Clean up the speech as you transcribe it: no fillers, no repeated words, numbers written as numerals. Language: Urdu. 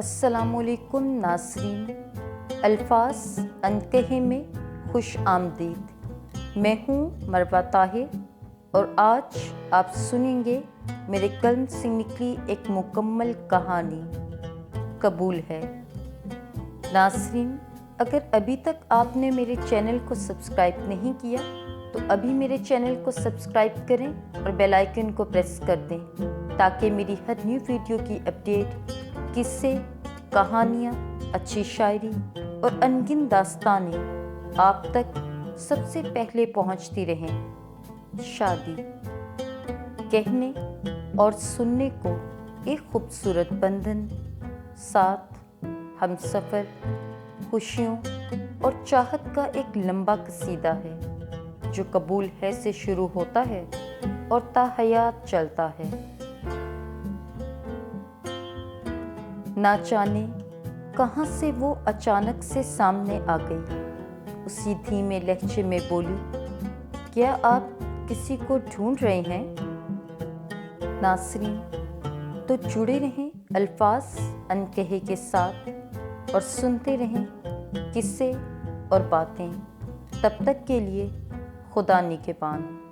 السلام علیکم ناظرین، الفاظ انکہے میں خوش آمدید۔ میں ہوں مروہ طاہر اور آج آپ سنیں گے میرے قلم سے نکلی ایک مکمل کہانی، قبول ہے۔ ناظرین، اگر ابھی تک آپ نے میرے چینل کو سبسکرائب نہیں کیا تو ابھی میرے چینل کو سبسکرائب کریں اور بیل آئیکن کو پریس کر دیں تاکہ میری ہر نیو ویڈیو کی اپڈیٹ، قصے، کہانیاں، اچھی شاعری اور انگن داستانیں آپ تک سب سے پہلے پہنچتی رہیں۔ شادی کہنے اور سننے کو ایک خوبصورت بندھن، ساتھ ہم سفر، خوشیوں اور چاہت کا ایک لمبا قصیدہ ہے جو قبول ہے سے شروع ہوتا ہے اور تا حیات چلتا ہے۔ نہ جانے کہاں سے وہ اچانک سے سامنے آ گئی، اسی دھیمے لہجے میں بولی، کیا آپ کسی کو ڈھونڈ رہے ہیں؟ ناظرین، تو جڑے رہیں الفاظ انکہے کے ساتھ اور سنتے رہیں قصے اور باتیں۔ تب تک کے لیے خدا نگہبان۔